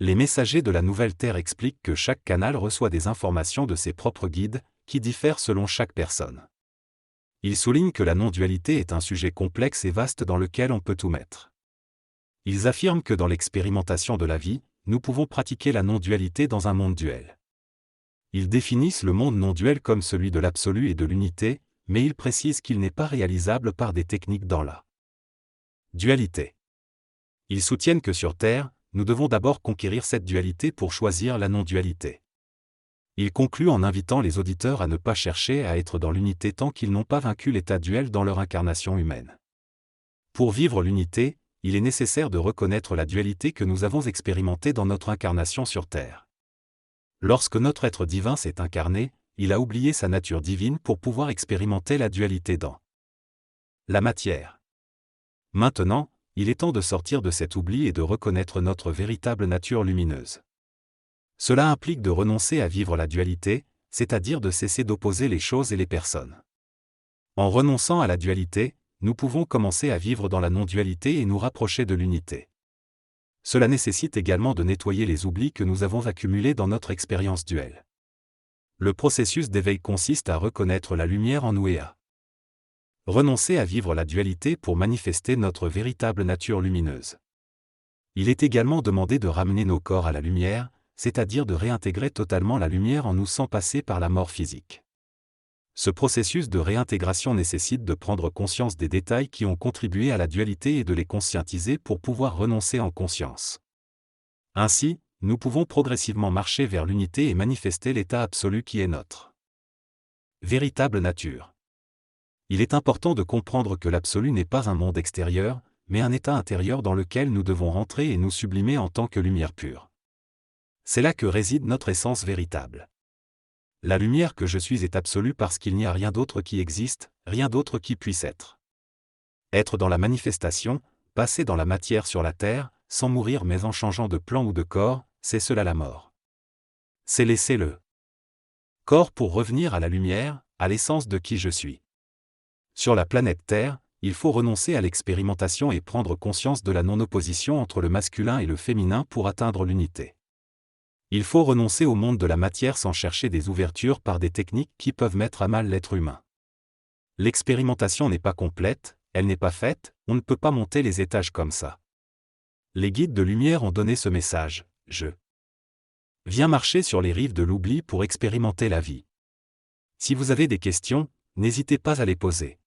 Les messagers de la Nouvelle Terre expliquent que chaque canal reçoit des informations de ses propres guides, qui diffèrent selon chaque personne. Ils soulignent que la non-dualité est un sujet complexe et vaste dans lequel on peut tout mettre. Ils affirment que dans l'expérimentation de la vie, nous pouvons pratiquer la non-dualité dans un monde duel. Ils définissent le monde non-duel comme celui de l'absolu et de l'unité, mais ils précisent qu'il n'est pas réalisable par des techniques dans la dualité. Ils soutiennent que sur Terre, nous devons d'abord conquérir cette dualité pour choisir la non-dualité. Ils concluent en invitant les auditeurs à ne pas chercher à être dans l'unité tant qu'ils n'ont pas vaincu l'état duel dans leur incarnation humaine. Pour vivre l'unité, il est nécessaire de reconnaître la dualité que nous avons expérimentée dans notre incarnation sur Terre. Lorsque notre être divin s'est incarné, il a oublié sa nature divine pour pouvoir expérimenter la dualité dans la matière. Maintenant, il est temps de sortir de cet oubli et de reconnaître notre véritable nature lumineuse. Cela implique de renoncer à vivre la dualité, c'est-à-dire de cesser d'opposer les choses et les personnes. En renonçant à la dualité, nous pouvons commencer à vivre dans la non-dualité et nous rapprocher de l'unité. Cela nécessite également de nettoyer les oublis que nous avons accumulés dans notre expérience duelle. Le processus d'éveil consiste à reconnaître la lumière en nous et à renoncer à vivre la dualité pour manifester notre véritable nature lumineuse. Il est également demandé de ramener nos corps à la lumière, c'est-à-dire de réintégrer totalement la lumière en nous sans passer par la mort physique. Ce processus de réintégration nécessite de prendre conscience des détails qui ont contribué à la dualité et de les conscientiser pour pouvoir renoncer en conscience. Ainsi, nous pouvons progressivement marcher vers l'unité et manifester l'état absolu qui est notre véritable nature. Il est important de comprendre que l'absolu n'est pas un monde extérieur, mais un état intérieur dans lequel nous devons rentrer et nous sublimer en tant que lumière pure. C'est là que réside notre essence véritable. La lumière que je suis est absolue parce qu'il n'y a rien d'autre qui existe, rien d'autre qui puisse être. Être dans la manifestation, passer dans la matière sur la terre, sans mourir mais en changeant de plan ou de corps, c'est cela la mort. C'est laisser le corps pour revenir à la lumière, à l'essence de qui je suis. Sur la planète Terre, il faut renoncer à l'expérimentation et prendre conscience de la non-opposition entre le masculin et le féminin pour atteindre l'unité. Il faut renoncer au monde de la matière sans chercher des ouvertures par des techniques qui peuvent mettre à mal l'être humain. L'expérimentation n'est pas complète, elle n'est pas faite, on ne peut pas monter les étages comme ça. Les guides de lumière ont donné ce message, je viens marcher sur les rives de l'oubli pour expérimenter la vie. Si vous avez des questions, n'hésitez pas à les poser.